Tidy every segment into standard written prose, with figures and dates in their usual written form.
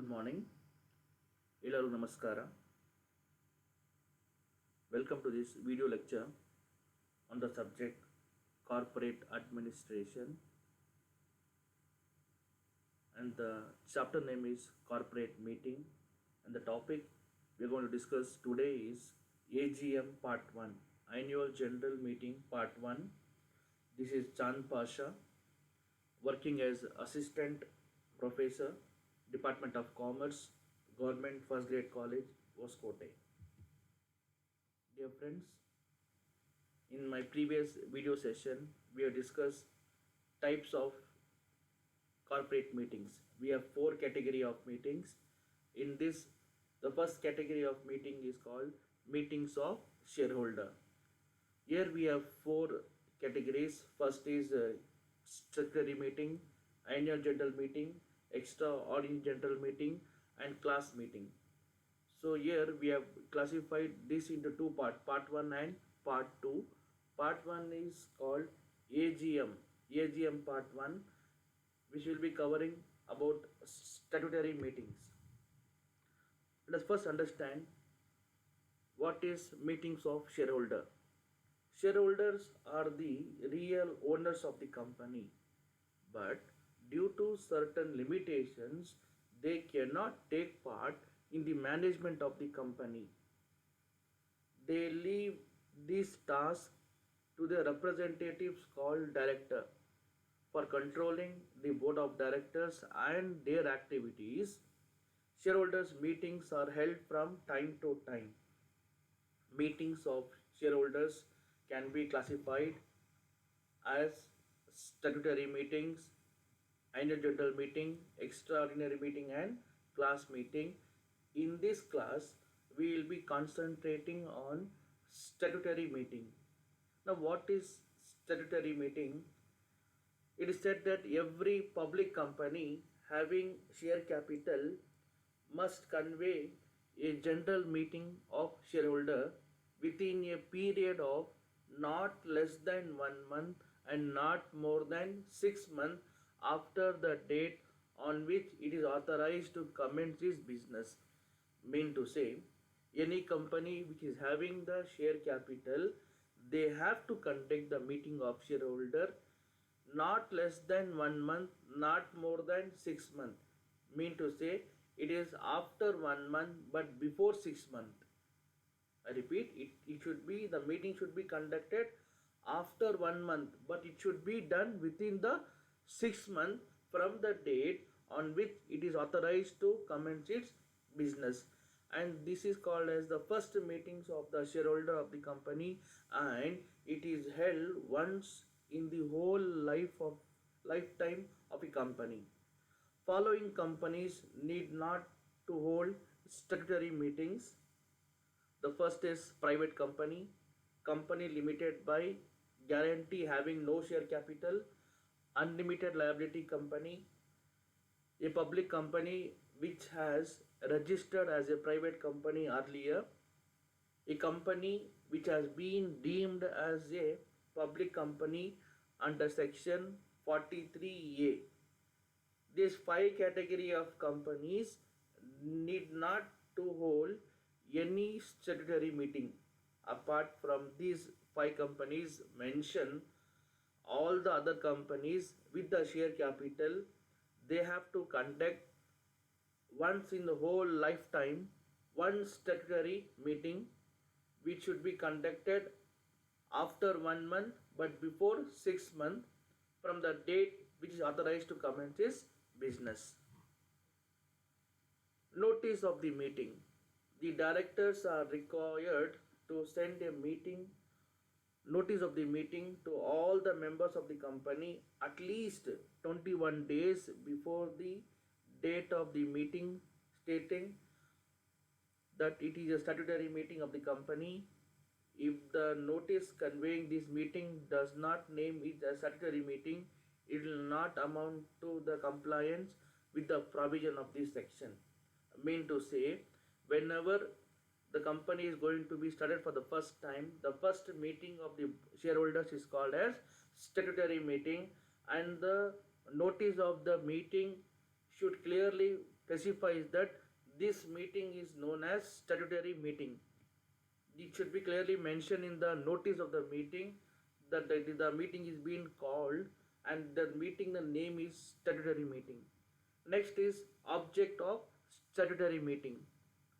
Good morning. Ellaru Namaskara. Welcome to this video lecture on the subject Corporate Administration, and the chapter name is Corporate Meeting, and the topic we are going to discuss today is AGM Part 1, Annual General Meeting Part 1. This is Chand Pasha, working as Assistant Professor, Department of Commerce, Government First Grade College, Hoskote. Dear friends, in my previous video session, we have discussed types of corporate meetings. We have four category of meetings. In this, the first category of meeting is called meetings of shareholder. Here we have four categories. First is statutory meeting, annual general meeting, extraordinary general meeting, and class meeting. So here we have classified this into two parts, part 1 and part 2. Part 1 is called AGM part 1, which will be covering about statutory meetings. Let us first understand what is meetings of shareholder. Shareholders are the real owners of the company, but due to certain limitations, they cannot take part in the management of the company. They leave this task to the representatives called director for controlling the board of directors and their activities. Shareholders meetings are held from time to time. Meetings of shareholders can be classified as statutory meetings, annual general meeting, extraordinary meeting, and class meeting. In this class, we will be concentrating on statutory meeting. Now, what is statutory meeting? It is said that every public company having share capital must convey a general meeting of shareholder within a period of not less than 1 month and not more than 6 months after the date on which it is authorized to commence its business. Mean to say, any company which is having the share capital, they have to conduct the meeting of shareholder not less than 1 month, not more than 6 months. Mean to say, it is after 1 month but before 6 months. I repeat, the meeting should be conducted after 1 month, but it should be done within the 6 months from the date on which it is authorized to commence its business. And this is called as the first meetings of the shareholder of the company, and it is held once in the whole lifetime of a company. Following companies need not to hold statutory meetings. The first is private company, company limited by guarantee having no share capital, unlimited liability company, a public company which has registered as a private company earlier, a company which has been deemed as a public company under section 43A. These five category of companies need not to hold any statutory meeting. Apart from these five companies mentioned, all the other companies with the share capital, they have to conduct once in the whole lifetime one statutory meeting, which should be conducted after 1 month but before 6 months from the date which is authorized to commence its business. Notice of the meeting. The directors are required to send a notice of the meeting to all the members of the company at least 21 days before the date of the meeting, stating that it is a statutory meeting of the company. If the notice conveying this meeting does not name it as statutory meeting, it will not amount to the compliance with the provision of this section. Mean to say, whenever the company is going to be started for the first time, the first meeting of the shareholders is called as statutory meeting, and the notice of the meeting should clearly specifies that this meeting is known as statutory meeting. It should be clearly mentioned in the notice of the meeting that the meeting is being called, and the meeting, the name is statutory meeting. Next is object of statutory meeting.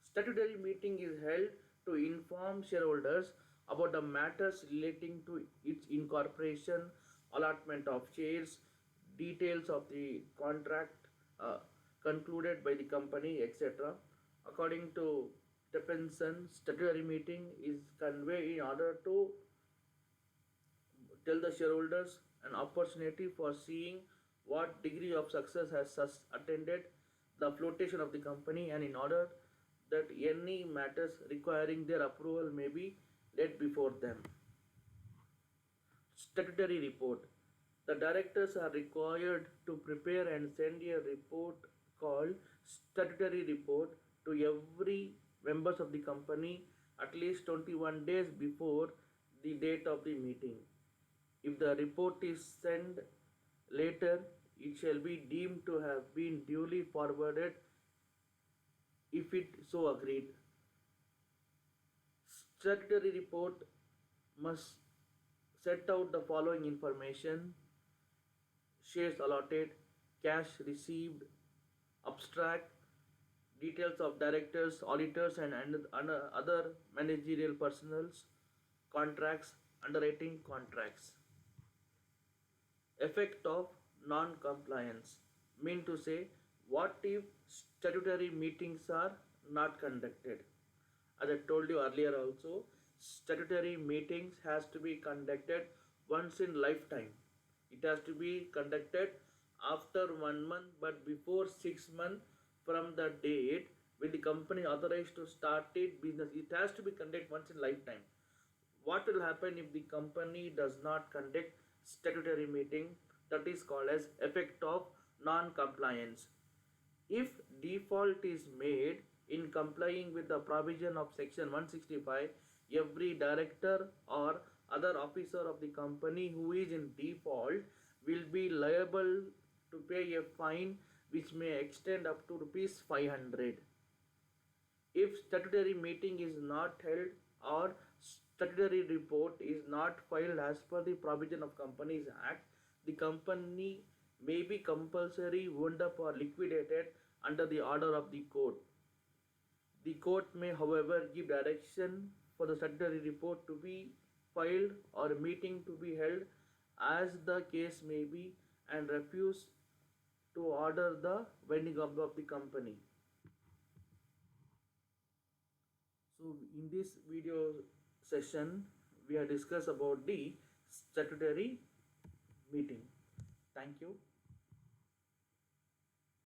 Statutory meeting is held to inform shareholders about the matters relating to its incorporation, allotment of shares, details of the contract concluded by the company, etc. According to Stephenson, statutory meeting is conveyed in order to tell the shareholders an opportunity for seeing what degree of success has attended the flotation of the company, and in order that any matters requiring their approval may be laid before them. Statutory report. The directors are required to prepare and send a report called statutory report to every members of the company at least 21 days before the date of the meeting. If the report is sent later, it shall be deemed to have been duly forwarded if it so agreed. Statutory report must set out the following information: shares allotted, cash received, abstract, details of directors, auditors, and other managerial personnels, contracts, underwriting contracts. Effect of non-compliance. Mean to say, what if statutory meetings are not conducted? As I told you earlier also, statutory meetings has to be conducted once in lifetime. It has to be conducted after 1 month but before 6 months from the date when the company authorized to start its business. It has to be conducted once in lifetime. What will happen if the company does not conduct statutory meeting? That is called as effect of non-compliance. If default is made in complying with the provision of section 165, every director or other officer of the company who is in default will be liable to pay a fine which may extend up to rupees 500. If statutory meeting is not held or statutory report is not filed as per the provision of Companies Act, the company may be compulsory wound up or liquidated under the order of the court. The court may, however, give direction for the statutory report to be filed or a meeting to be held as the case may be, and refuse to order the winding up of the company. So in this video session we have discussed about the statutory